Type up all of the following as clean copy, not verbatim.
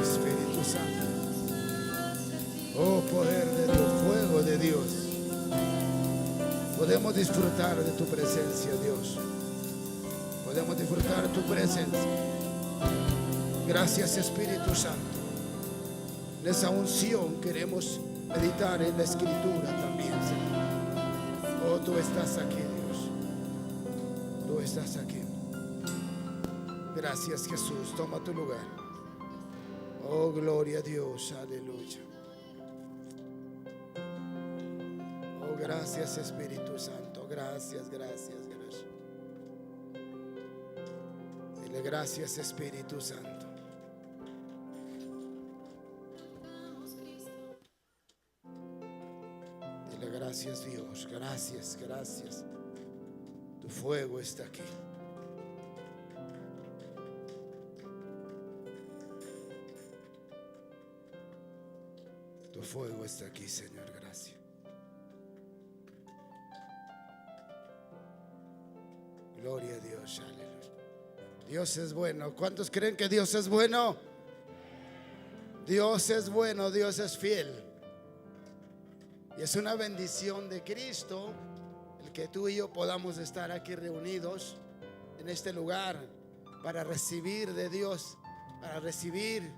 Espíritu Santo, oh poder de Dios, fuego de Dios, podemos disfrutar de tu presencia, Dios. Podemos disfrutar de tu presencia. Gracias, Espíritu Santo. En esa unción queremos meditar en la Escritura también, Señor. Oh, tú estás aquí, Dios. Tú estás aquí. Gracias, Jesús. Toma tu lugar. Oh, gloria a Dios. Aleluya. Oh, gracias, Espíritu Santo. Gracias, gracias, gracias. Dile gracias, Espíritu Santo. Dile gracias, Dios. Gracias, gracias. Tu fuego está aquí. Tu fuego está aquí, Señor. Gracias. Gloria a Dios. Aleluya. Dios es bueno. ¿Cuántos creen que Dios es bueno? Dios es bueno, Dios es fiel. Y es una bendición de Cristo el que tú y yo podamos estar aquí reunidos en este lugar para recibir de Dios, para recibir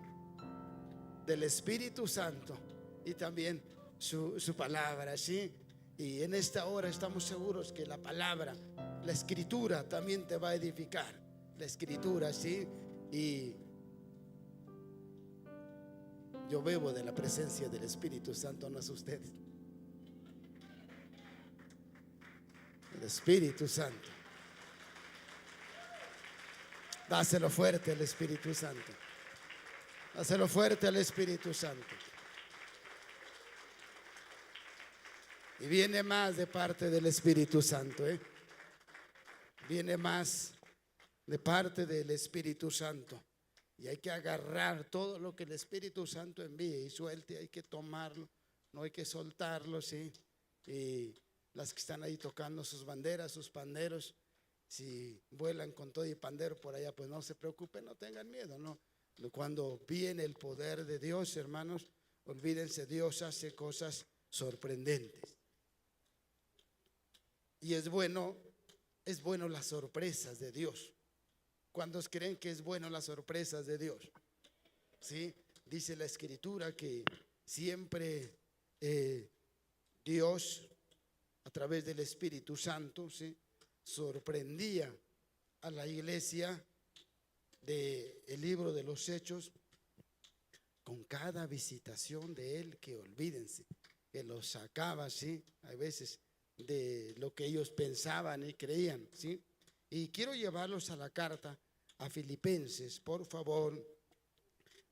del Espíritu Santo y también su palabra, ¿sí? Y en esta hora estamos seguros que la palabra, la Escritura también te va a edificar. La Escritura, ¿sí? Y yo bebo de la presencia del Espíritu Santo, no es usted. El Espíritu Santo. Dáselo fuerte al Espíritu Santo. Dáselo fuerte al Espíritu Santo. Y viene más de parte del Espíritu Santo, ¿eh? Viene más de parte del Espíritu Santo. Y hay que agarrar todo lo que el Espíritu Santo envíe y suelte. Hay que tomarlo, no hay que soltarlo, ¿sí? Y las que están ahí tocando sus banderas, sus panderos, si vuelan con todo y pandero por allá, pues no se preocupen, no tengan miedo, ¿no? Cuando viene el poder de Dios, hermanos, olvídense, Dios hace cosas sorprendentes. Y es bueno las sorpresas de Dios. ¿Cuántos creen que es bueno las sorpresas de Dios? ¿Sí? Dice la Escritura que siempre Dios, a través del Espíritu Santo, ¿sí?, sorprendía a la iglesia del libro de los Hechos con cada visitación de Él, que olvídense, que los sacaba, ¿sí?, a veces de lo que ellos pensaban y creían, ¿sí? Y quiero llevarlos a la carta a Filipenses, por favor.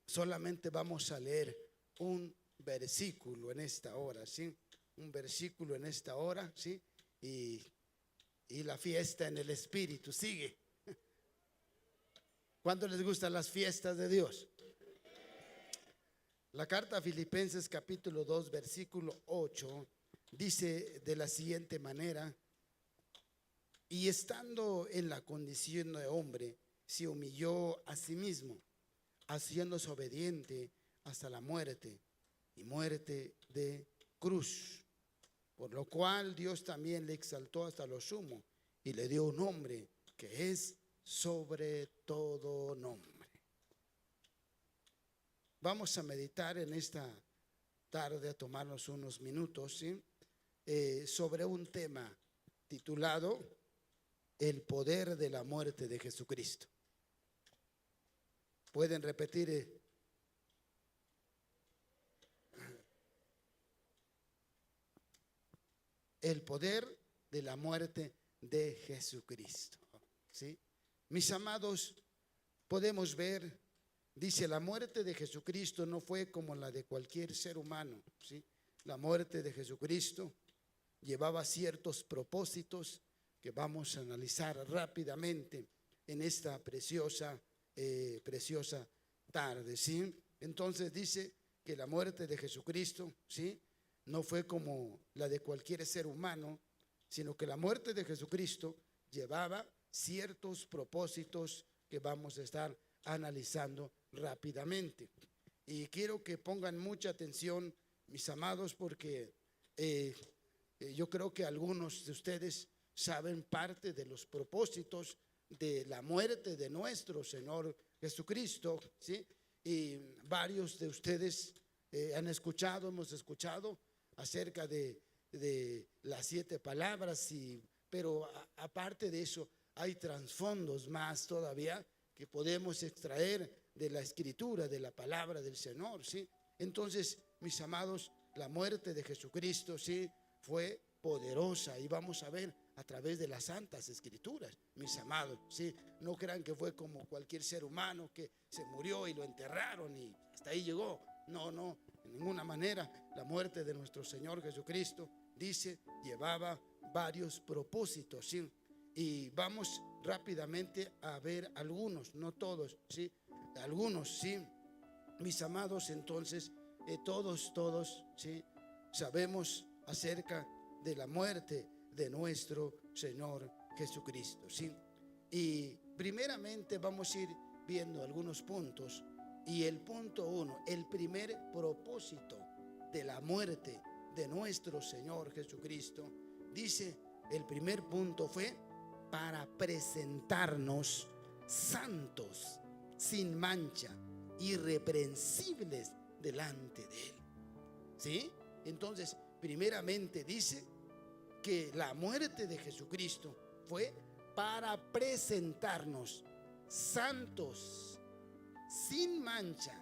Solamente vamos a leer un versículo en esta hora, ¿sí? Un versículo en esta hora, ¿sí? Y la fiesta en el Espíritu sigue. ¿Cuánto les gustan las fiestas de Dios? La carta a Filipenses capítulo 2 versículo 8 dice de la siguiente manera: y estando en la condición de hombre, se humilló a sí mismo, haciéndose obediente hasta la muerte, y muerte de cruz. Por lo cual Dios también le exaltó hasta lo sumo y le dio un nombre que es sobre todo nombre. Vamos a meditar en esta tarde, a tomarnos unos minutos, ¿sí?, sobre un tema titulado El poder de la muerte de Jesucristo. ¿Pueden repetir? El poder de la muerte de Jesucristo, ¿sí? Mis amados, podemos ver, dice, la muerte de Jesucristo no fue como la de cualquier ser humano, ¿sí? La muerte de Jesucristo llevaba ciertos propósitos que vamos a analizar rápidamente en esta preciosa tarde, ¿sí? Entonces dice que la muerte de Jesucristo, ¿sí?, no fue como la de cualquier ser humano, sino que la muerte de Jesucristo llevaba ciertos propósitos que vamos a estar analizando rápidamente. Y quiero que pongan mucha atención, mis amados, porque yo creo que algunos de ustedes saben parte de los propósitos de la muerte de nuestro Señor Jesucristo, ¿sí? Y varios de ustedes hemos escuchado acerca de las 7 palabras, pero aparte de eso hay trasfondos más todavía que podemos extraer de la escritura, de la palabra del Señor, ¿sí? Entonces, mis amados, la muerte de Jesucristo, sí, fue poderosa, y vamos a ver a través de las santas escrituras, mis amados, ¿sí? No crean que fue como cualquier ser humano que se murió y lo enterraron y hasta ahí llegó. No, no, en ninguna manera. La muerte de nuestro Señor Jesucristo, dice, llevaba varios propósitos, ¿sí? Y vamos rápidamente a ver algunos, no todos, ¿sí? Algunos, ¿sí? Mis amados, entonces, todos, ¿sí? Sabemos acerca de la muerte de nuestro Señor Jesucristo, ¿sí? Y primeramente vamos a ir viendo algunos puntos. Y el punto 1, el primer propósito de la muerte de nuestro Señor Jesucristo, dice, el primer punto fue para presentarnos santos, sin mancha, irreprensibles delante de Él, ¿sí? Entonces, primeramente dice que la muerte de Jesucristo fue para presentarnos santos, sin mancha,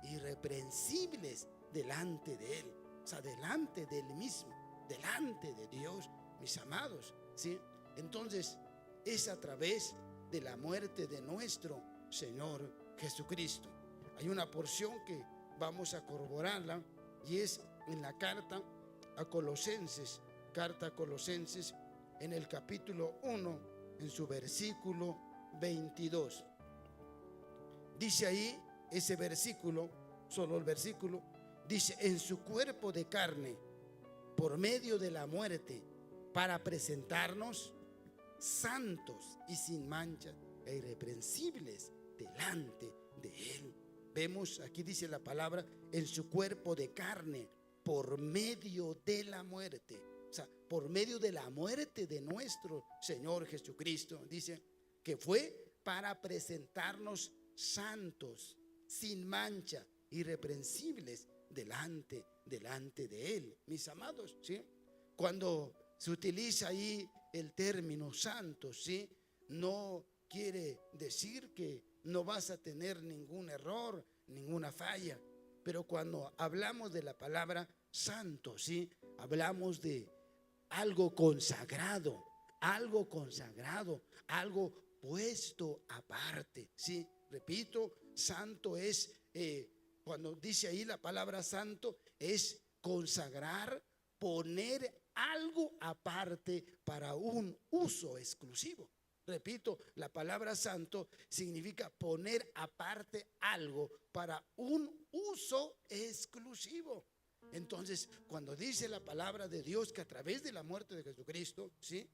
irreprensibles delante de Él. O sea, delante de Él mismo, delante de Dios, mis amados, ¿sí? Entonces, es a través de la muerte de nuestro Señor Jesucristo. Hay una porción que vamos a corroborarla, y es en la carta a Colosenses, en el capítulo 1, en su versículo 22. Dice ahí ese versículo, solo el versículo, dice: en su cuerpo de carne, por medio de la muerte, para presentarnos santos y sin mancha e irreprensibles delante de Él. Vemos, aquí dice la palabra, en su cuerpo de carne, por medio de la muerte. O sea, por medio de la muerte de nuestro Señor Jesucristo, dice que fue para presentarnos santos, sin mancha, irreprensibles delante de Él, mis amados, ¿sí? Cuando se utiliza ahí el término santos, ¿sí? No quiere decir que no vas a tener ningún error, ninguna falla, pero cuando hablamos de la palabra santo, ¿sí? Hablamos de algo consagrado, algo puesto aparte, ¿sí? Repito, santo es, cuando dice ahí la palabra santo, es consagrar, poner algo aparte para un uso exclusivo. Repito, la palabra santo significa poner aparte algo para un uso exclusivo. Entonces, cuando dice la palabra de Dios que a través de la muerte de Jesucristo, ¿sí?,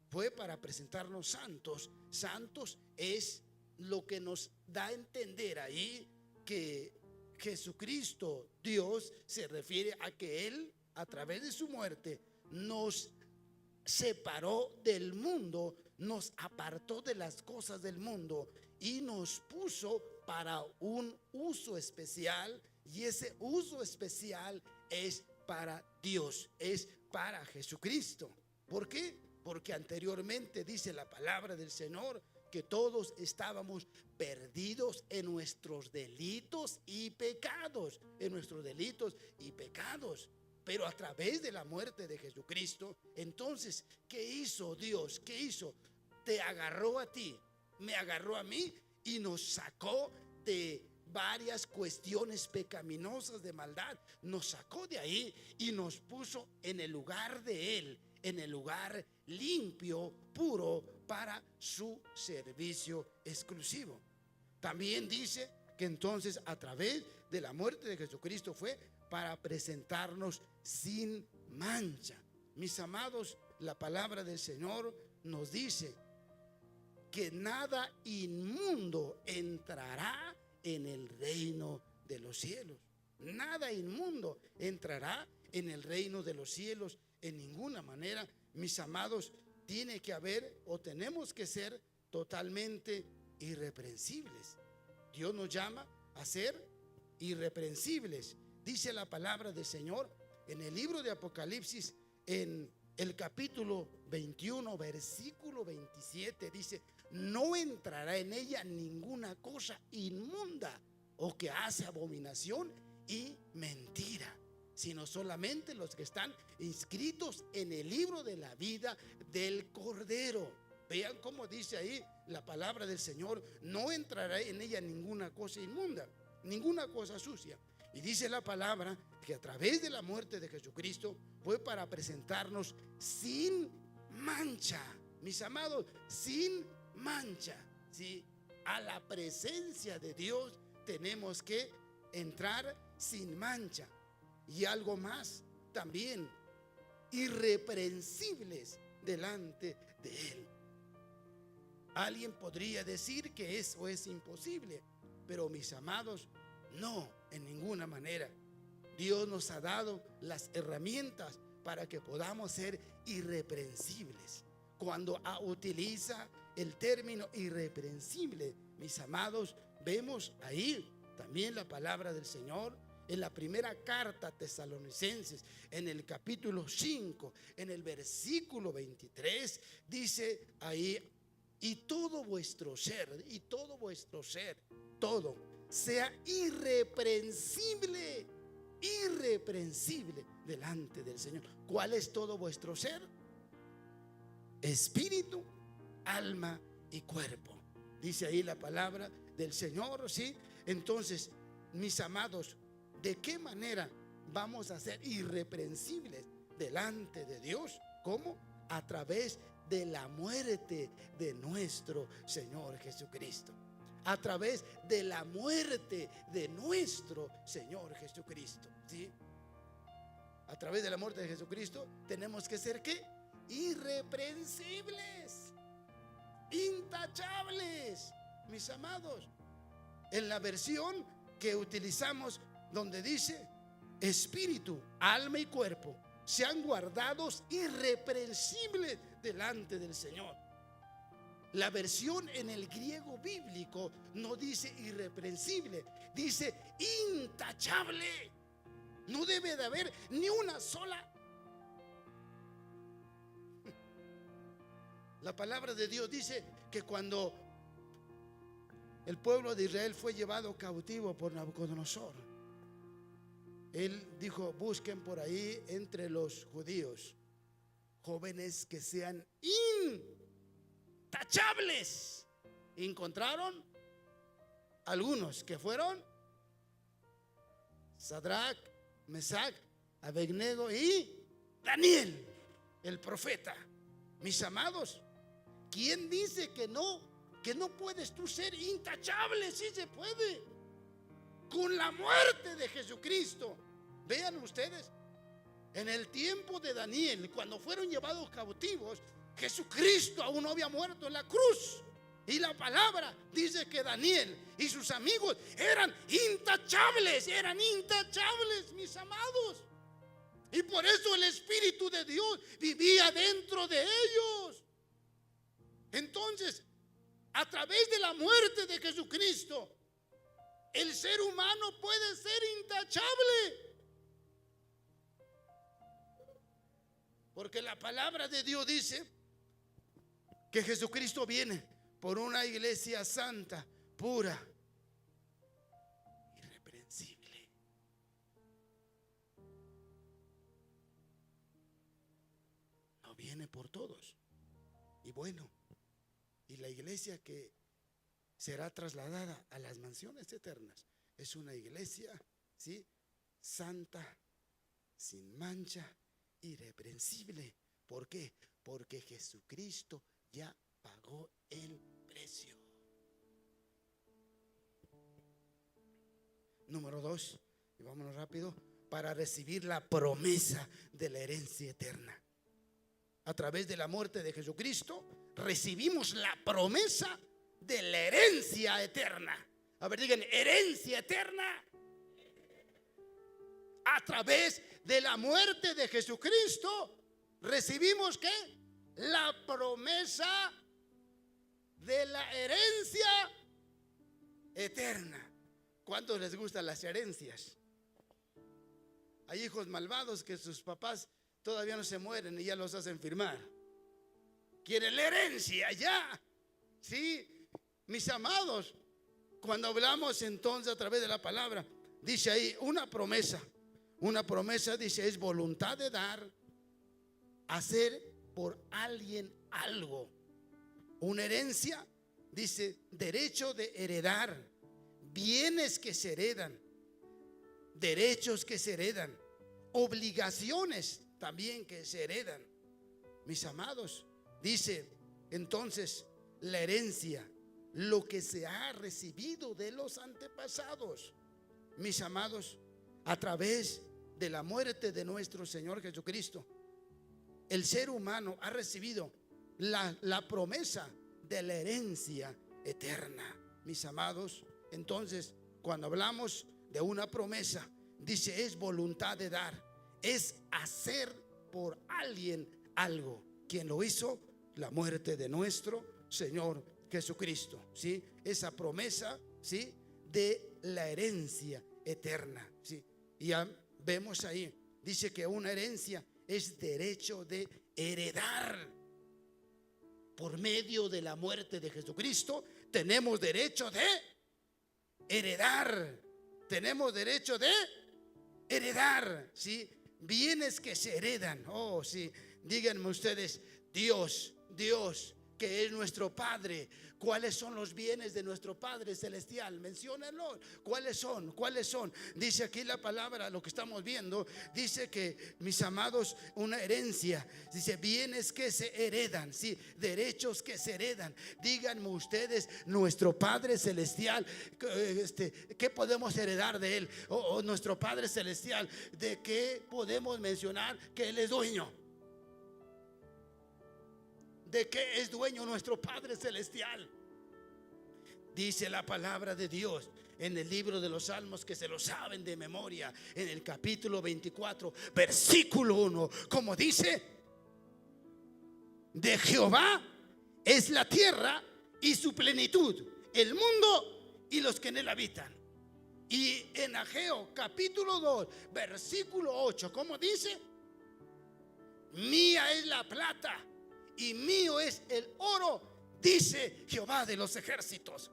fue para presentarnos santos. Santos es lo que nos da a entender ahí que Jesucristo, Dios, se refiere a que Él, a través de su muerte, nos separó del mundo, nos apartó de las cosas del mundo y nos puso para un uso especial, y ese uso especial es para Dios, es para Jesucristo. ¿Por qué? Porque anteriormente dice la palabra del Señor que todos estábamos perdidos en nuestros delitos y pecados, Pero a través de la muerte de Jesucristo, entonces, ¿qué hizo Dios? ¿Qué hizo? Te agarró a ti, me agarró a mí y nos sacó de varias cuestiones pecaminosas de maldad. Nos sacó de ahí y nos puso en el lugar de Él, en el lugar limpio, puro, para su servicio exclusivo. También dice que entonces a través de la muerte de Jesucristo fue para presentarnos sin mancha. Mis amados, la palabra del Señor nos dice que nada inmundo entrará en el reino de los cielos. Nada inmundo entrará en el reino de los cielos en ninguna manera. Mis amados, tiene que haber o tenemos que ser totalmente irreprensibles. Dios nos llama a ser irreprensibles. Dice la palabra del Señor en el libro de Apocalipsis, en el capítulo 21, versículo 27, dice: no entrará en ella ninguna cosa inmunda o que hace abominación y mentira, sino solamente los que están inscritos en el libro de la vida del Cordero. Vean cómo dice ahí la palabra del Señor: no entrará en ella ninguna cosa inmunda, ninguna cosa sucia. Y dice la palabra que a través de la muerte de Jesucristo fue para presentarnos sin mancha, mis amados, sin mancha, ¿sí? A la presencia de Dios tenemos que entrar sin mancha. Y algo más también, irreprensibles delante de Él. Alguien podría decir que eso es imposible, pero mis amados, no, en ninguna manera. Dios nos ha dado las herramientas para que podamos ser irreprensibles. Cuando utiliza el término irreprensible, mis amados, vemos ahí también la palabra del Señor en la primera carta a Tesalonicenses, en el capítulo 5, en el versículo 23, dice ahí: y todo vuestro ser, todo sea irreprensible delante del Señor. ¿Cuál es todo vuestro ser? Espíritu, alma y cuerpo. Dice ahí la palabra del Señor, ¿sí? Entonces, mis amados, ¿de qué manera vamos a ser irreprensibles delante de Dios? ¿Cómo? A través de la muerte de nuestro Señor Jesucristo. A través de la muerte de nuestro Señor Jesucristo, ¿sí? A través de la muerte de Jesucristo tenemos que ser ¿qué? Irreprensibles, intachables, mis amados. En la versión que utilizamos, donde dice espíritu, alma y cuerpo sean guardados irreprensibles delante del Señor. La versión en el griego bíblico no dice irreprensible, dice intachable. No debe de haber ni una sola. La palabra de Dios dice que cuando el pueblo de Israel fue llevado cautivo por Nabucodonosor, él dijo: busquen por ahí entre los judíos jóvenes que sean intachables. Encontraron algunos que fueron Sadrach, Mesac, Abednego y Daniel, el profeta. Mis amados, ¿quién dice que no puedes tú ser intachable? Sí se puede. Con la muerte de Jesucristo. Vean ustedes, en el tiempo de Daniel, cuando fueron llevados cautivos, Jesucristo aún no había muerto en la cruz. Y la palabra dice que Daniel y sus amigos eran intachables, mis amados. Y por eso el Espíritu de Dios vivía dentro de ellos. Entonces, a través de la muerte de Jesucristo, el ser humano puede ser intachable. Porque la palabra de Dios dice que Jesucristo viene por una iglesia santa, pura, irreprensible. No viene por todos. Y bueno, y la iglesia que será trasladada a las mansiones eternas es una iglesia, ¿sí?, santa, sin mancha, irreprensible. ¿Por qué? Porque Jesucristo ya pagó el precio. Número 2, y vámonos rápido, para recibir la promesa de la herencia eterna. A través de la muerte de Jesucristo recibimos la promesa de la herencia eterna. A ver, digan, herencia eterna. a través de la muerte de Jesucristo, recibimos ¿qué? La promesa de la herencia eterna. ¿Cuántos les gustan las herencias? Hay hijos malvados que sus papás todavía no se mueren y ya los hacen firmar. Quieren la herencia ya. Sí, mis amados, cuando hablamos entonces a través de la palabra, dice ahí una promesa. Una promesa dice es voluntad de dar, hacer por alguien algo. Una herencia dice derecho de heredar, bienes que se heredan, derechos que se heredan, obligaciones también que se heredan. Mis amados, dice entonces la herencia, lo que se ha recibido de los antepasados. Mis amados, a través de la muerte de nuestro Señor Jesucristo, el ser humano ha recibido la promesa de la herencia eterna. Mis amados, entonces cuando hablamos de una promesa, dice es voluntad de dar, es hacer por alguien algo. ¿Quién lo hizo? La muerte de nuestro Señor Jesucristo, ¿sí? Esa promesa, ¿sí? De la herencia eterna, ¿sí? Y ya vemos ahí, dice que una herencia es derecho de heredar. Por medio de la muerte de Jesucristo tenemos derecho de heredar. Tenemos derecho de heredar, ¿sí? Bienes que se heredan. Oh, sí. Díganme ustedes, Dios, que es nuestro Padre, ¿cuáles son los bienes de nuestro Padre Celestial? Menciónenlo. ¿Cuáles son? ¿Cuáles son? Dice aquí la palabra, lo que estamos viendo, dice que, mis amados, una herencia, dice bienes que se heredan, ¿sí? Derechos que se heredan. Díganme ustedes, nuestro Padre Celestial, ¿qué podemos heredar de Él? O nuestro Padre Celestial, ¿de qué podemos mencionar que Él es dueño? ¿De qué es dueño nuestro Padre Celestial? Dice la palabra de Dios en el libro de los Salmos, que se lo saben de memoria, en el capítulo 24, versículo 1, como dice: de Jehová es la tierra y su plenitud, el mundo y los que en él habitan. Y en Ageo capítulo 2, versículo 8, como dice: mía es la plata y mío es el oro, dice Jehová de los ejércitos.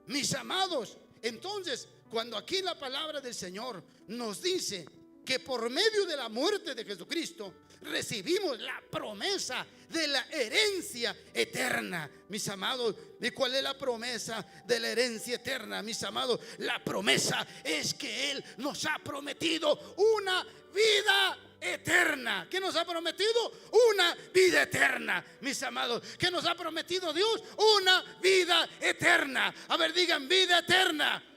Mis amados, entonces cuando aquí la palabra del Señor nos dice que por medio de la muerte de Jesucristo recibimos la promesa de la herencia eterna, mis amados. ¿Y cuál es la promesa de la herencia eterna, mis amados? La promesa es que Él nos ha prometido una vida eterna. ¿Qué nos ha prometido? Una vida eterna, mis amados. ¿Qué nos ha prometido Dios? Una vida eterna. A ver, digan vida eterna.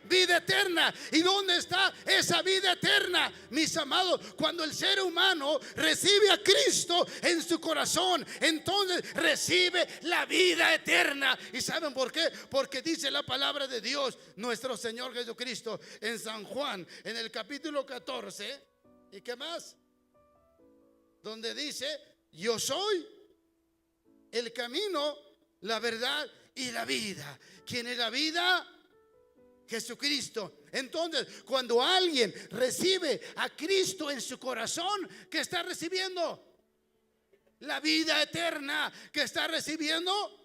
Vida eterna. ¿Y dónde está esa vida eterna, mis amados? Cuando el ser humano recibe a Cristo en su corazón, entonces recibe la vida eterna. ¿Y saben por qué? Porque dice la palabra de Dios, nuestro Señor Jesucristo, en San Juan, en el capítulo 14. ¿Y qué más? Donde dice: yo soy el camino, la verdad y la vida. ¿Quién es la vida? Jesucristo. Entonces, cuando alguien recibe a Cristo en su corazón, ¿qué está recibiendo? La vida eterna. ¿Qué está recibiendo?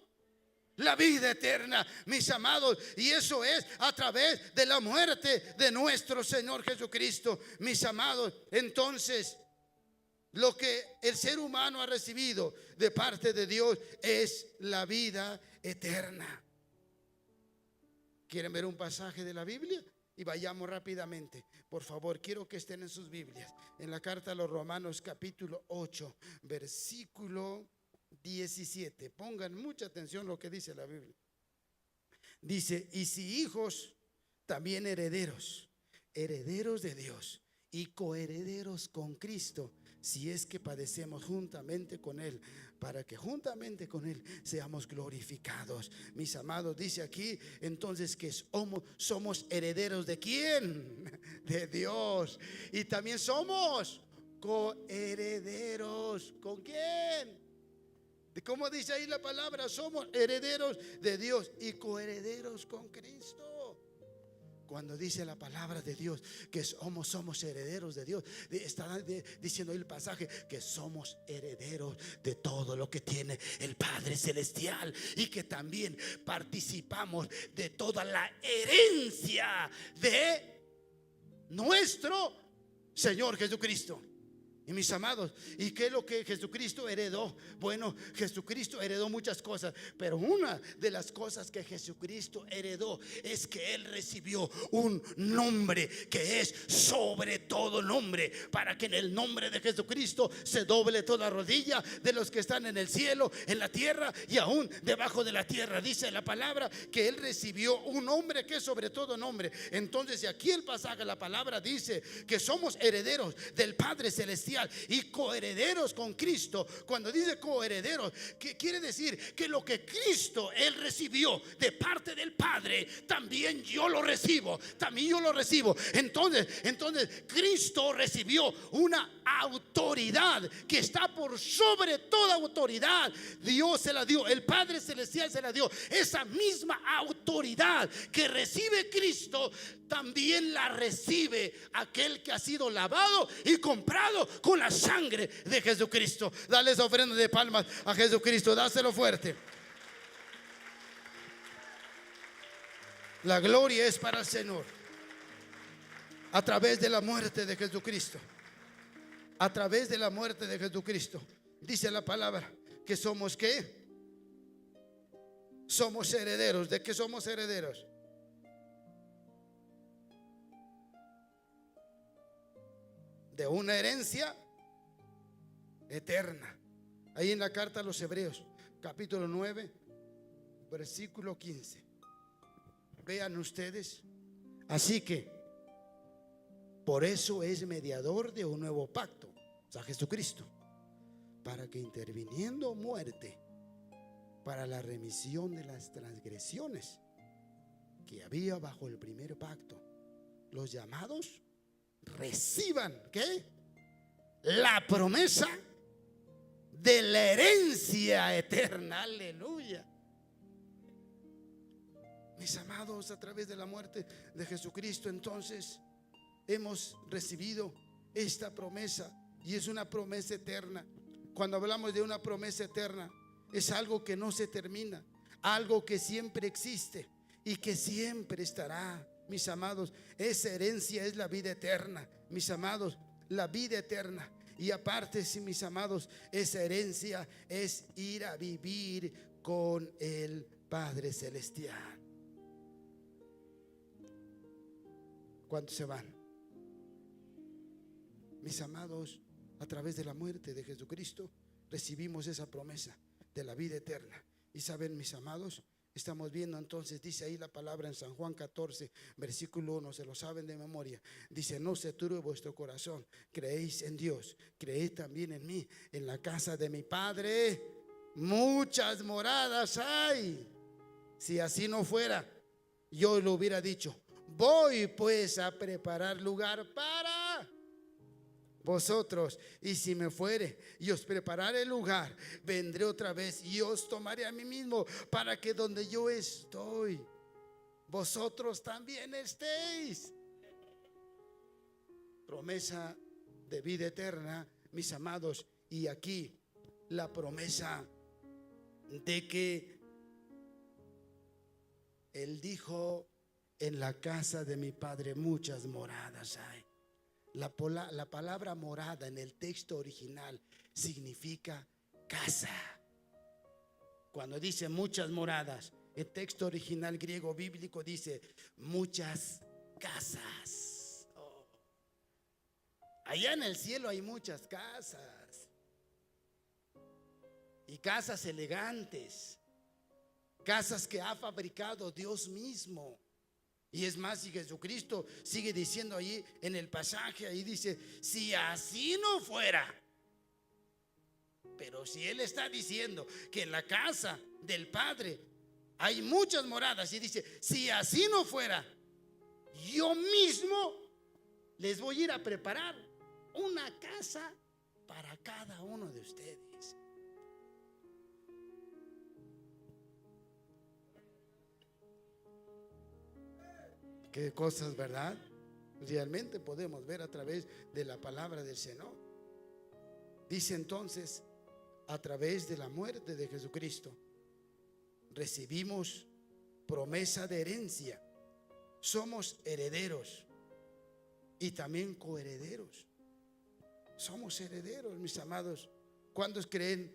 La vida eterna, mis amados. Y eso es a través de la muerte de nuestro Señor Jesucristo, mis amados. Entonces, lo que el ser humano ha recibido de parte de Dios es la vida eterna. ¿Quieren ver un pasaje de la Biblia? Y vayamos rápidamente. Por favor, quiero que estén en sus Biblias. En la carta a los Romanos capítulo 8, versículo 17. Pongan mucha atención lo que dice la Biblia. Dice: y si hijos, también herederos, herederos de Dios y coherederos con Cristo, si es que padecemos juntamente con Él, para que juntamente con Él seamos glorificados. Mis amados, dice aquí entonces que somos herederos ¿de quién? De Dios. Y también somos coherederos. ¿Con quién? ¿Cómo dice ahí la palabra? Somos herederos de Dios y coherederos con Cristo. Cuando dice la palabra de Dios que somos herederos de Dios, está diciendo ahí el pasaje que somos herederos de todo lo que tiene el Padre Celestial, y que también participamos de toda la herencia de nuestro Señor Jesucristo. Y mis amados, ¿y qué es lo que Jesucristo heredó? Bueno, Jesucristo heredó muchas cosas, pero una de las cosas que Jesucristo heredó es que Él recibió un nombre que es sobre todo nombre, para que en el nombre de Jesucristo se doble toda rodilla de los que están en el cielo, en la tierra y aún debajo de la tierra. Dice la palabra que Él recibió un nombre que es sobre todo nombre. Entonces, aquí el pasaje, la palabra dice que somos herederos del Padre Celestial y coherederos con Cristo. Cuando dice coherederos, ¿qué quiere decir? Que lo que Cristo Él recibió de parte del Padre, también yo lo recibo, también yo lo recibo. Entonces Cristo recibió una autoridad que está por sobre toda autoridad. Dios se la dio, el Padre Celestial se la dio. Esa misma autoridad que recibe Cristo, también la recibe aquel que ha sido lavado y comprado con la sangre de Jesucristo. Dale esa ofrenda de palmas a Jesucristo, dáselo fuerte. La gloria es para el Señor. A través de la muerte de Jesucristo, a través de la muerte de Jesucristo, dice la palabra que somos ¿qué? Somos herederos. ¿De qué somos herederos? De una herencia eterna. Ahí en la carta a los Hebreos, capítulo 9, versículo 15. Vean ustedes. Así que por eso es mediador de un nuevo pacto, o sea, Jesucristo, para que interviniendo muerte para la remisión de las transgresiones que había bajo el primer pacto, los llamados reciban ¿qué? La promesa de la herencia eterna. Aleluya. Mis amados, a través de la muerte de Jesucristo, entonces hemos recibido esta promesa, y es una promesa eterna. Cuando hablamos de una promesa eterna, es algo que no se termina, algo que siempre existe y que siempre estará. Mis amados, esa herencia es la vida eterna, mis amados, la vida eterna. Y aparte, sí, mis amados, esa herencia es ir a vivir con el Padre Celestial. ¿Cuántos se van? Mis amados, a través de la muerte de Jesucristo recibimos esa promesa de la vida eterna. Y saben, mis amados, estamos viendo entonces, dice ahí la palabra en San Juan 14, versículo 1, se lo saben de memoria. Dice: no se turbe vuestro corazón, creéis en Dios, creéis también en mí. En la casa de mi Padre muchas moradas hay. Si así no fuera, yo lo hubiera dicho: voy pues a preparar lugar para vosotros, y si me fuere y os prepararé el lugar, vendré otra vez y os tomaré a mí mismo, para que donde yo estoy, vosotros también estéis. Promesa de vida eterna, mis amados. Y aquí la promesa de que Él dijo: en la casa de mi Padre muchas moradas hay. La palabra morada en el texto original significa casa. Cuando dice muchas moradas, el texto original griego bíblico dice muchas casas. Oh. Allá en el cielo hay muchas casas, y casas elegantes, casas que ha fabricado Dios mismo. Y es más, si Jesucristo sigue diciendo ahí en el pasaje, ahí dice: si así no fuera, pero si Él está diciendo que en la casa del Padre hay muchas moradas, y dice, si así no fuera, yo mismo les voy a ir a preparar una casa para cada uno de ustedes. Qué cosas, ¿verdad? Realmente podemos ver a través de la palabra del Señor. Dice entonces, a través de la muerte de Jesucristo recibimos promesa de herencia. Somos herederos y también coherederos. Somos herederos, mis amados. ¿Cuántos creen?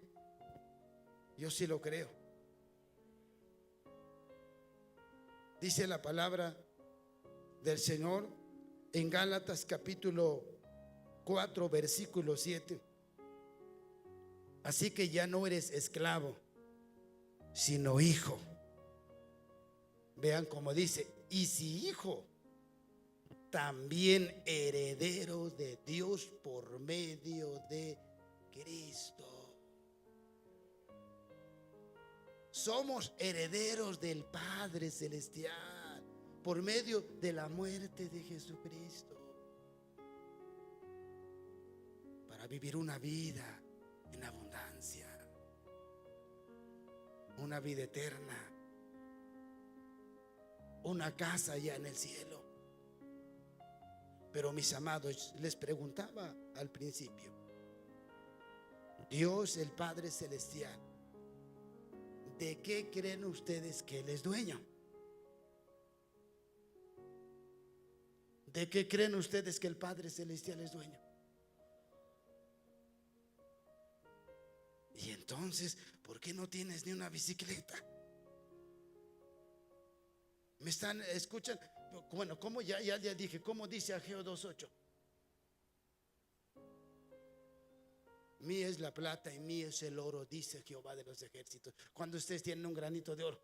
Yo sí lo creo. Dice la palabra del Señor en Gálatas capítulo 4 versículo 7. Así que ya no eres esclavo, sino hijo. Vean cómo dice, y si hijo, también heredero de Dios por medio de Cristo. Somos herederos del Padre Celestial por medio de la muerte de Jesucristo, para vivir una vida en abundancia, una vida eterna, una casa ya en el cielo. Pero mis amados, les preguntaba al principio, Dios el Padre Celestial, ¿de qué creen ustedes que Él es dueño? ¿De qué creen ustedes que el Padre Celestial es dueño? Y entonces, ¿por qué no tienes ni una bicicleta? ¿Me están escuchando? Bueno, como ya dije, ¿cómo dice Ageo 2:8? Mía es la plata y mía es el oro, dice Jehová de los ejércitos. Cuando ustedes tienen un granito de oro,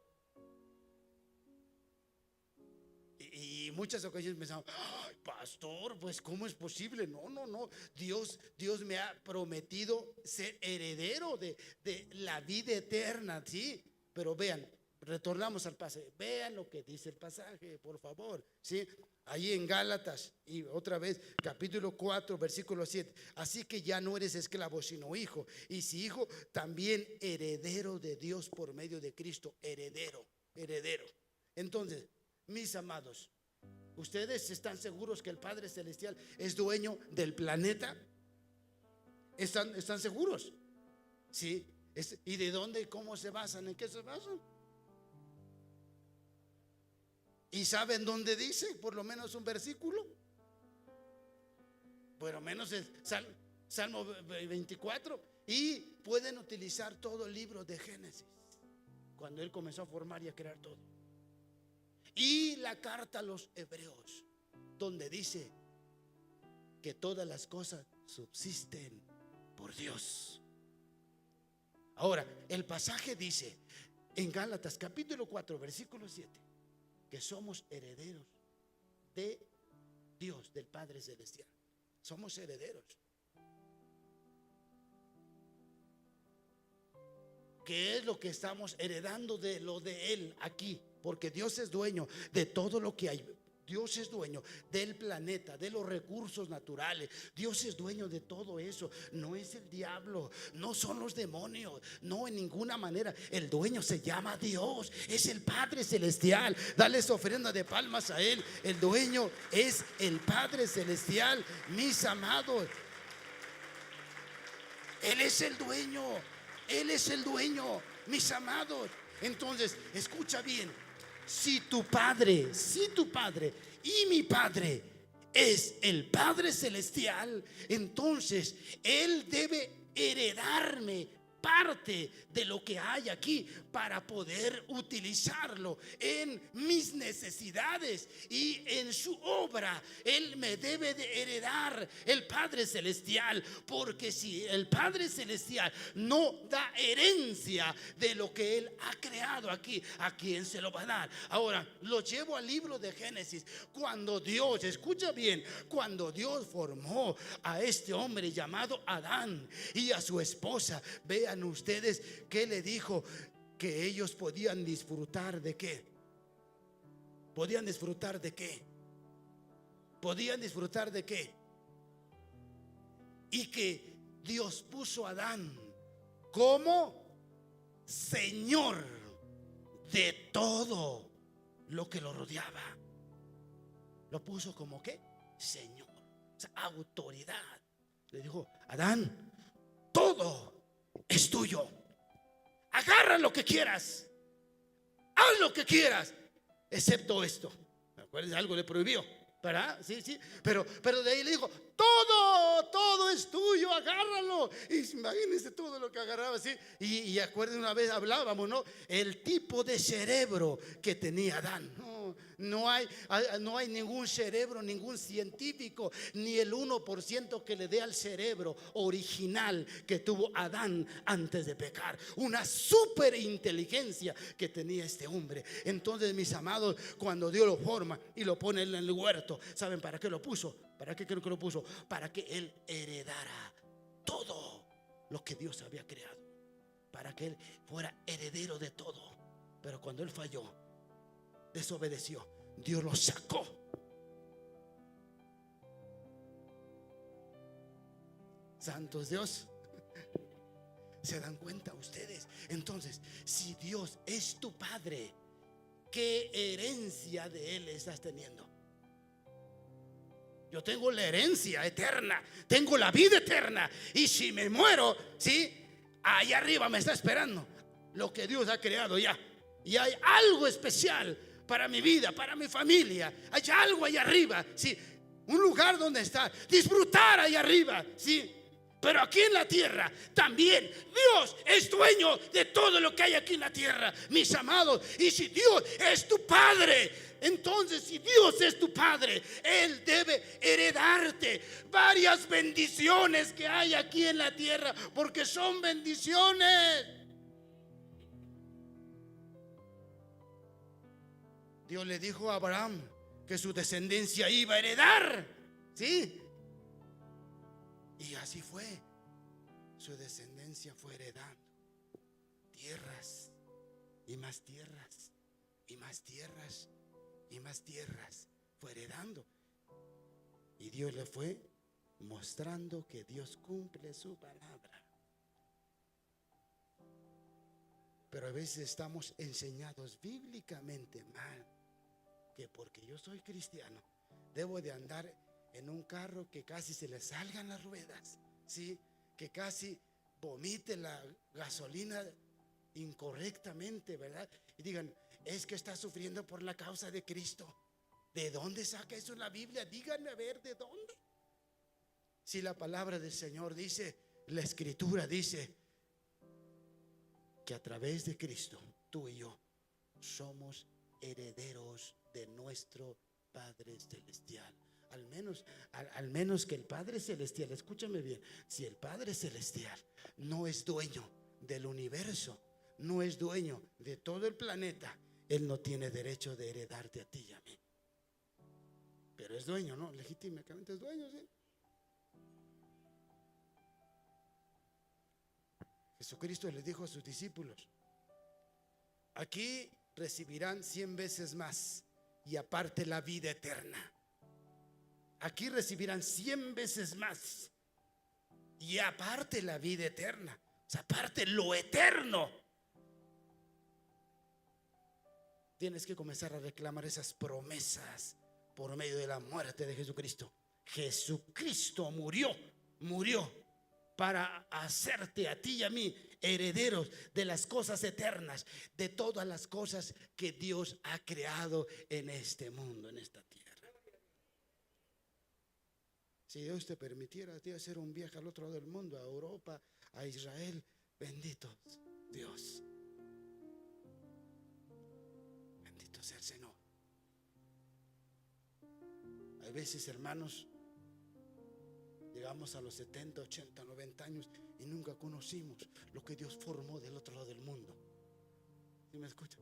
y muchas ocasiones pensamos, ay, pastor, pues ¿cómo es posible? No, Dios me ha prometido ser heredero de la vida eterna, sí. Pero vean, retornamos al pasaje, vean lo que dice el pasaje, por favor, sí. Ahí en Gálatas, y otra vez, capítulo 4, versículo 7. Así que ya no eres esclavo, sino hijo. Y si hijo, también heredero de Dios por medio de Cristo. Heredero. Entonces, mis amados, ¿ustedes están seguros que el Padre Celestial es dueño del planeta? ¿Están seguros? ¿Sí? ¿Y de dónde y cómo se basan? ¿En qué se basan? ¿Y saben dónde dice? Por lo menos un versículo. Por lo menos el Salmo 24. Y pueden utilizar todo el libro de Génesis, cuando Él comenzó a formar y a crear todo. Y la carta a los Hebreos, donde dice que todas las cosas subsisten por Dios. Ahora, el pasaje dice en Gálatas capítulo 4 versículo 7 que somos herederos de Dios, del Padre Celestial. Somos herederos. ¿Qué es lo que estamos heredando de lo de Él aquí? Porque Dios es dueño de todo lo que hay. Dios es dueño del planeta, de los recursos naturales. Dios es dueño de todo eso. No es el diablo, no son los demonios, no, en ninguna manera. El dueño se llama Dios, es el Padre Celestial. Dale su ofrenda de palmas a Él. El dueño es el Padre Celestial, mis amados. Él es el dueño, Él es el dueño, mis amados. Entonces, escucha bien. Si tu padre y mi Padre es el Padre Celestial, entonces Él debe heredarme parte de lo que hay aquí para poder utilizarlo en mis necesidades y en su obra. Él me debe de heredar, el Padre Celestial, porque si el Padre Celestial no da herencia de lo que Él ha creado aquí, ¿a quién se lo va a dar? Ahora lo llevo al libro de Génesis. Cuando Dios, escucha bien, cuando Dios formó a este hombre llamado Adán y a su esposa, vean ustedes que le dijo que ellos podían disfrutar de qué. ¿Podían disfrutar de qué? ¿Podían disfrutar de qué? Y que Dios puso a Adán como Señor de todo lo que lo rodeaba. Lo puso como ¿qué? Señor, o sea, autoridad. Le dijo: Adán, todo es tuyo. Agarra lo que quieras, haz lo que quieras, excepto esto. ¿Acuerdas? Algo le prohibió, ¿verdad? Sí, sí. Pero de ahí le dijo: todo es tuyo, agárralo. Y imagínense todo lo que agarraba, ¿sí? Y acuérdense, una vez hablábamos, ¿no? El tipo de cerebro que tenía Adán. No hay ningún cerebro, ningún científico, ni el 1% que le dé al cerebro original que tuvo Adán antes de pecar. Una super inteligencia que tenía este hombre. Entonces, mis amados, cuando Dios lo forma y lo pone en el huerto, ¿saben para qué lo puso? ¿Para qué creo que lo puso? Para que él heredara todo lo que Dios había creado, para que él fuera heredero de todo. Pero cuando él falló, desobedeció, Dios lo sacó. Santos Dios. ¿Se dan cuenta ustedes? Entonces, si Dios es tu Padre, ¿qué herencia de Él estás teniendo? Yo tengo la herencia eterna, tengo la vida eterna. Y si me muero, ¿sí? Allá arriba me está esperando lo que Dios ha creado ya. Y hay algo especial para mi vida, para mi familia. Hay algo allá arriba, ¿sí? Un lugar donde estar, disfrutar allá arriba, ¿sí? Pero aquí en la tierra también Dios es dueño de todo lo que hay aquí en la tierra, mis amados. Y si Dios es tu Padre, entonces si Dios es tu Padre, Él debe heredarte varias bendiciones que hay aquí en la tierra, porque son bendiciones. Dios le dijo a Abraham que su descendencia iba a heredar, ¿sí? Y así fue. Su descendencia fue heredando tierras y más tierras y más tierras y más tierras. Fue heredando. Y Dios le fue mostrando que Dios cumple su palabra. Pero a veces estamos enseñados bíblicamente mal, que porque yo soy cristiano debo de andar en un carro que casi se le salgan las ruedas, ¿sí? Que casi vomite la gasolina incorrectamente, ¿verdad? Y digan: es que está sufriendo por la causa de Cristo. ¿De dónde saca eso la Biblia? Díganme a ver, ¿de dónde? Si la palabra del Señor dice, la Escritura dice que a través de Cristo, tú y yo somos herederos de nuestro Padre Celestial. Al menos que el Padre Celestial, escúchame bien, si el Padre Celestial no es dueño del universo, no es dueño de todo el planeta, Él no tiene derecho de heredarte a ti y a mí. Pero es dueño, ¿no? Legítimamente es dueño, ¿sí? Jesucristo les dijo a sus discípulos: aquí recibirán 100 veces más y aparte la vida eterna. Aquí recibirán 100 veces más y aparte la vida eterna. O sea, aparte lo eterno. Tienes que comenzar a reclamar esas promesas por medio de la muerte de Jesucristo. Jesucristo murió para hacerte a ti y a mí herederos de las cosas eternas, de todas las cosas que Dios ha creado en este mundo, en esta tierra. Si Dios te permitiera a ti hacer un viaje al otro lado del mundo, a Europa, a Israel, Bendito Dios. Bendito sea el Señor. Hay veces, hermanos, llegamos a los 70, 80, 90 años y nunca conocimos lo que Dios formó del otro lado del mundo. ¿Sí me escuchan?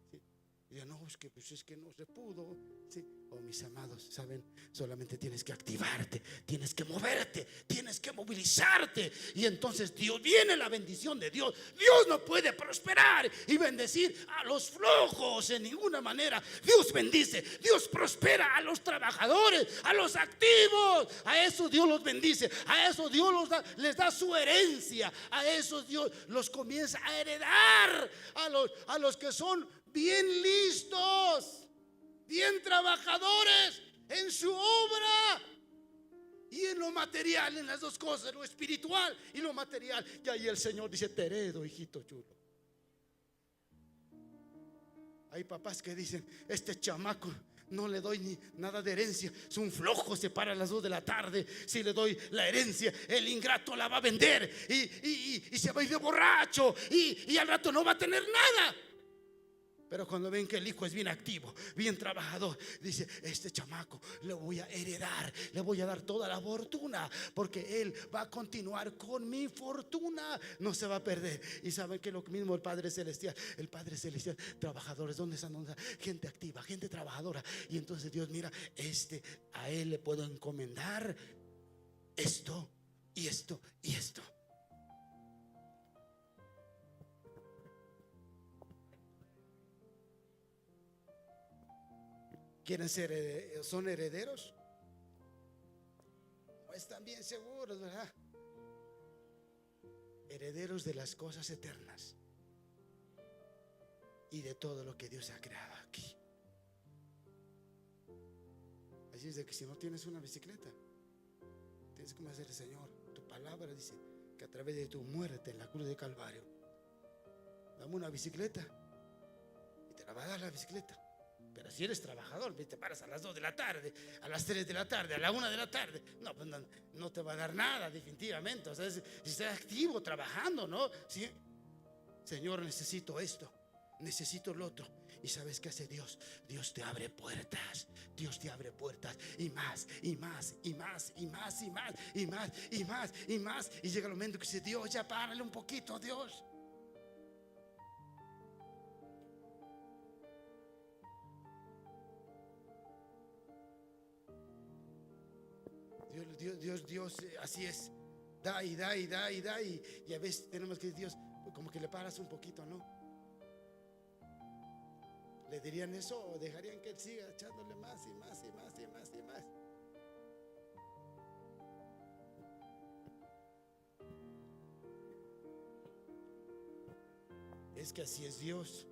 ¿Sí? Y ya no, es que no se pudo. ¿Sí? Oh, mis amados, ¿saben? Solamente tienes que activarte, tienes que moverte, tienes que movilizarte. Y entonces Dios, viene la bendición de Dios. Dios no puede prosperar y bendecir a los flojos en ninguna manera. Dios bendice, Dios prospera a los trabajadores, a los activos. A eso Dios los bendice, a eso Dios les da su herencia. A eso Dios los comienza a heredar. A los que son bien listos, bien trabajadores en su obra y en lo material, en las dos cosas, lo espiritual y lo material. Y ahí el Señor dice: te heredo, hijito chulo. Hay papás que dicen: este chamaco no le doy ni nada de herencia, es un flojo, se para a las 2 de la tarde. Si le doy la herencia, el ingrato la va a vender y se va a ir de borracho y al rato no va a tener nada. Pero cuando ven que el hijo es bien activo, bien trabajador, dice: este chamaco le voy a heredar, le voy a dar toda la fortuna, porque él va a continuar con mi fortuna, no se va a perder. Y saben que lo mismo el Padre Celestial, trabajadores, ¿dónde están? Gente activa, gente trabajadora. Y entonces Dios mira, a él le puedo encomendar esto y esto y esto. ¿Quieren ser, son herederos? No están bien seguros, ¿verdad? Herederos de las cosas eternas y de todo lo que Dios ha creado aquí. Así es de que si no tienes una bicicleta, tienes que hacer: Señor, tu palabra dice que a través de tu muerte en la cruz de Calvario, dame una bicicleta, y te la va a dar la bicicleta. Pero si eres trabajador, te paras a las 2 de la tarde, a las 3 de la tarde, a la 1 de la tarde, no, pues no te va a dar nada, definitivamente. O sea, si estás activo, trabajando, ¿no? ¿Sí? Señor, necesito esto, necesito lo otro. ¿Y sabes qué hace Dios? Dios te abre puertas. Dios te abre puertas, y más, y más, y más, y más, y más, y más, y más, y más. Y llega el momento que dice: Dios, ya párale un poquito, Dios. Dios, así es. Da y da y da y da. Y a veces tenemos que: Dios, como que le paras un poquito, ¿no? ¿Le dirían eso o dejarían que él siga echándole más y más y más y más y más? Es que así es Dios.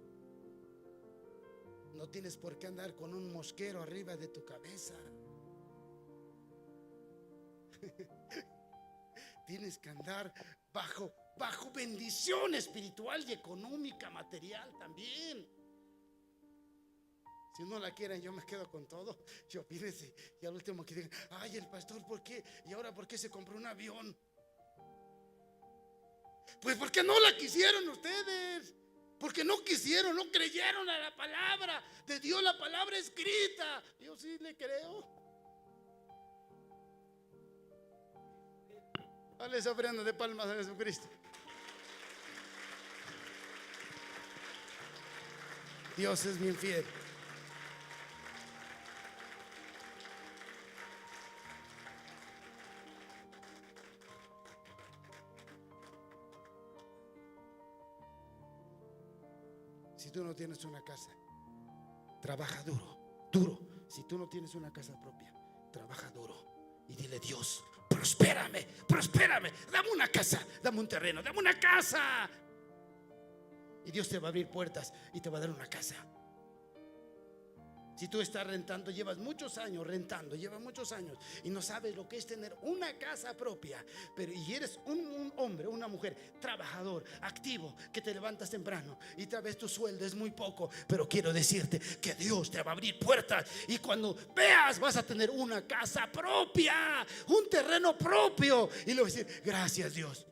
No tienes por qué andar con un mosquero arriba de tu cabeza. Tienes que andar bajo bendición espiritual y económica, material también. Si no la quieren, yo me quedo con todo. Yo pídese, y al último que digan: ay, el pastor, ¿por qué? ¿Y ahora por qué se compró un avión? Pues porque no la quisieron ustedes. Porque no quisieron, no creyeron a la palabra de Dios, la palabra escrita. Yo sí le creo. Dale esa ofrenda de palmas a Jesucristo. Dios es bien fiel. Si tú no tienes una casa, trabaja duro, duro. Si tú no tienes una casa propia, trabaja duro y dile: Dios, prospérame, prospérame, dame una casa, dame un terreno, dame una casa. Y Dios te va a abrir puertas y te va a dar una casa. Si tú estás rentando, llevas muchos años rentando, llevas muchos años y no sabes lo que es tener una casa propia, y eres un hombre, una mujer trabajador, activo, que te levantas temprano y tal vez tu sueldo es muy poco, pero quiero decirte que Dios te va a abrir puertas, y cuando veas vas a tener una casa propia, un terreno propio, y le vas a decir: gracias, Dios.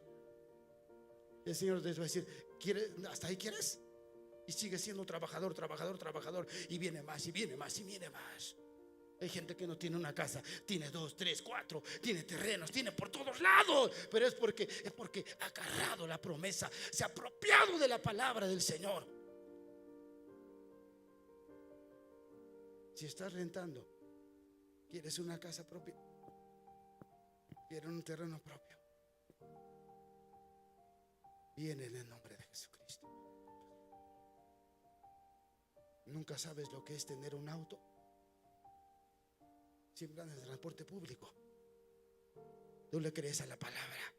El Señor les va a decir: ¿quieres? ¿Hasta ahí quieres? Y sigue siendo trabajador, trabajador, trabajador. Y viene más, y viene más, y viene más. Hay gente que no tiene una casa, tiene 2, 3, 4, tiene terrenos, tiene por todos lados. Pero es porque ha agarrado la promesa, se ha apropiado de la palabra del Señor. Si estás rentando, ¿quieres una casa propia? ¿Quieres un terreno propio? Viene en el nombre de Jesucristo. Nunca sabes lo que es tener un auto. Siempre andas en transporte público. Tú le crees a la palabra,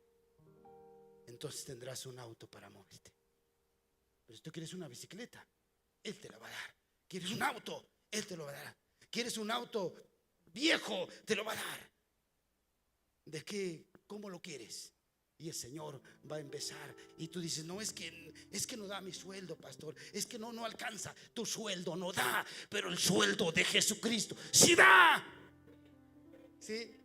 entonces tendrás un auto para moverte. Pero si tú quieres una bicicleta, Él te la va a dar. ¿Quieres un auto? Él te lo va a dar. ¿Quieres un auto viejo? Te lo va a dar. ¿De qué? ¿Cómo lo quieres? Y el Señor va a empezar. Y tú dices: no, es que no da mi sueldo, pastor. Es que no alcanza. Tu sueldo no da, pero el sueldo de Jesucristo sí da. ¿Sí?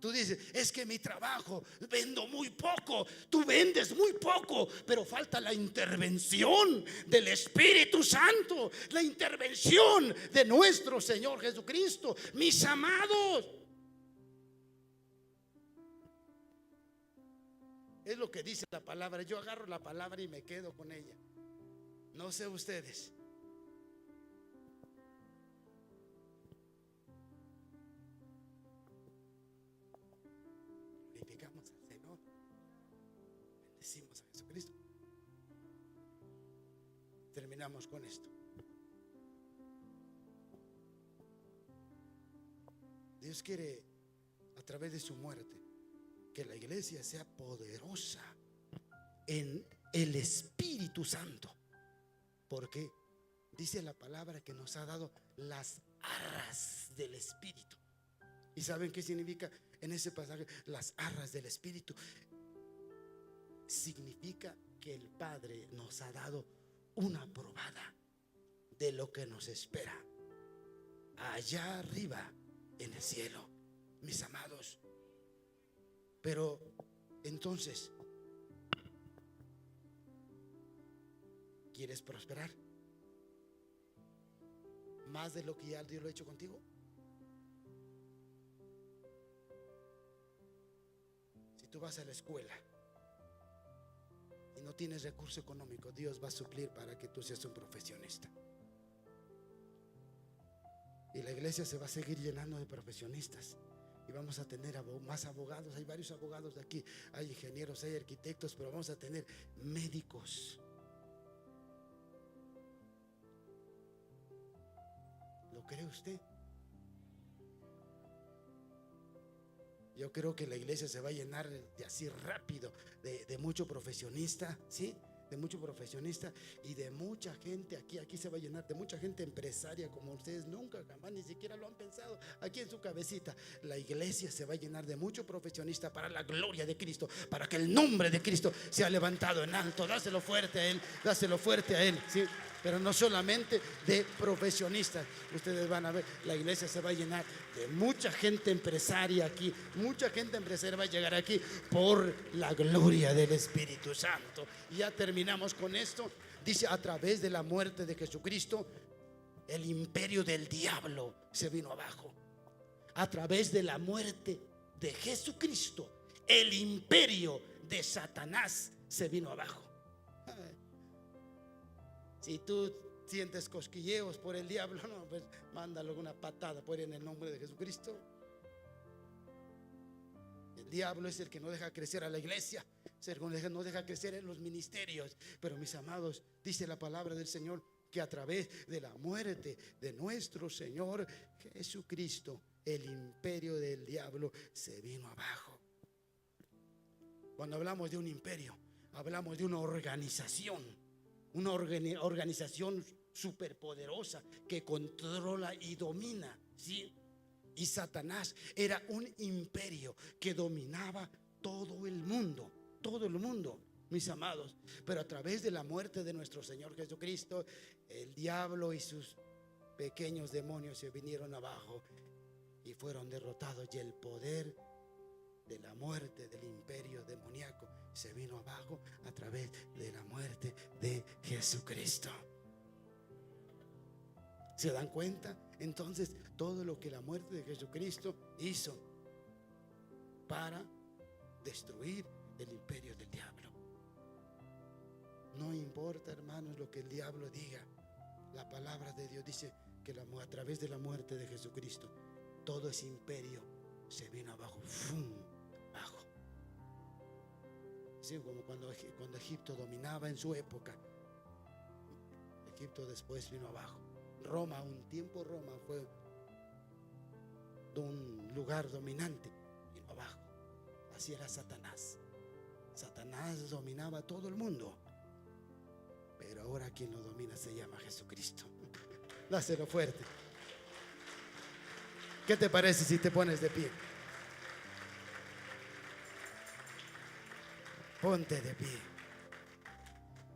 Tú dices: es que mi trabajo vendo muy poco. Tú vendes muy poco, pero falta la intervención del Espíritu Santo, la intervención de nuestro Señor Jesucristo. Mis amados, es lo que dice la palabra. Yo agarro la palabra y me quedo con ella. No sé ustedes. Glorificamos al Señor, bendecimos a Jesucristo. Terminamos con esto. Dios quiere, a través de su muerte, que la iglesia sea poderosa en el Espíritu Santo, porque dice la palabra que nos ha dado las arras del Espíritu. ¿Y saben qué significa en ese pasaje? Las arras del Espíritu significa que el Padre nos ha dado una probada de lo que nos espera allá arriba en el cielo, mis amados. Pero entonces, ¿quieres prosperar más de lo que ya Dios lo ha hecho contigo? Si tú vas a la escuela y no tienes recurso económico, Dios va a suplir para que tú seas un profesionista. Y la iglesia se va a seguir llenando de profesionistas. Y vamos a tener más abogados. Hay varios abogados de aquí. Hay ingenieros, hay arquitectos, pero vamos a tener médicos. ¿Lo cree usted? Yo creo que la iglesia se va a llenar de así rápido de mucho profesionista, ¿sí? De mucho profesionista y de mucha gente aquí se va a llenar de mucha gente empresaria como ustedes nunca jamás ni siquiera lo han pensado aquí en su cabecita. La iglesia se va a llenar de mucho profesionista para la gloria de Cristo, para que el nombre de Cristo sea levantado en alto. Dáselo fuerte a Él, dáselo fuerte a Él, ¿sí? Pero no solamente de profesionistas. Ustedes van a ver, la iglesia se va a llenar de mucha gente empresaria aquí. Mucha gente empresaria va a llegar aquí por la gloria del Espíritu Santo. Y ya terminamos con esto. Dice: a través de la muerte de Jesucristo, el imperio del diablo se vino abajo. A través de la muerte de Jesucristo, el imperio de Satanás se vino abajo. Si tú sientes cosquilleos por el diablo, no, pues mándalo una patada por en el nombre de Jesucristo. El diablo es el que no deja crecer a la iglesia, es el que no deja crecer en los ministerios. Pero mis amados, dice la palabra del Señor que a través de la muerte de nuestro Señor Jesucristo, el imperio del diablo se vino abajo. Cuando hablamos de un imperio, hablamos de una organización. Una organización superpoderosa que controla y domina, ¿sí? Y Satanás era un imperio que dominaba todo el mundo, mis amados. Pero a través de la muerte de nuestro Señor Jesucristo, el diablo y sus pequeños demonios se vinieron abajo y fueron derrotados. Y el poder de la muerte del imperio demoníaco se vino abajo a través de la muerte de Jesucristo. ¿Se dan cuenta? Entonces, todo lo que la muerte de Jesucristo hizo para destruir el imperio del diablo. No importa, hermanos, lo que el diablo diga. La palabra de Dios dice que a través de la muerte de Jesucristo, todo ese imperio se vino abajo. ¡Fum! Abajo. Sí, como cuando Egipto dominaba en su época. Egipto después vino abajo. Roma, un tiempo Roma fue un lugar dominante, vino abajo. Así era Satanás. Satanás dominaba a todo el mundo, pero ahora quien lo domina se llama Jesucristo. Dáselo fuerte. ¿Qué te parece si te pones de pie? Ponte de pie.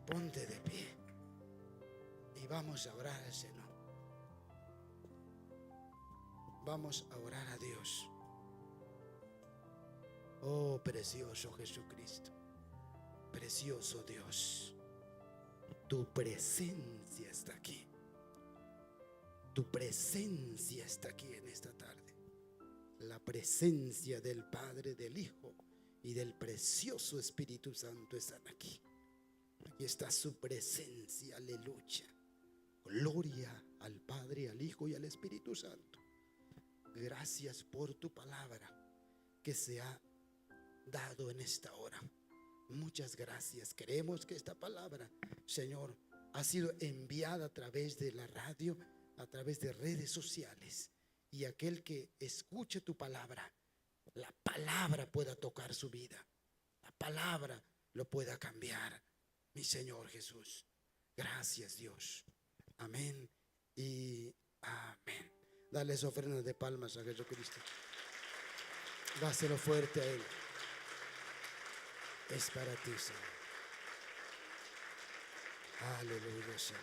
Ponte de pie. Y vamos a orar al Señor. Vamos a orar a Dios. Oh, precioso Jesucristo. Precioso Dios. Tu presencia está aquí. Tu presencia está aquí en esta tarde. La presencia del Padre, del Hijo y del precioso Espíritu Santo están aquí. Aquí está su presencia, aleluya. Gloria al Padre, al Hijo y al Espíritu Santo. Gracias por tu palabra que se ha dado en esta hora. Muchas gracias. Creemos que esta palabra, Señor, ha sido enviada a través de la radio, a través de redes sociales. Y aquel que escuche tu palabra, la palabra pueda tocar su vida. La palabra lo pueda cambiar. Mi Señor Jesús. Gracias, Dios. Amén y amén. Dale esa ofrenda de palmas a Jesucristo. Dáselo fuerte a Él. Es para ti, Señor. Aleluya, Señor.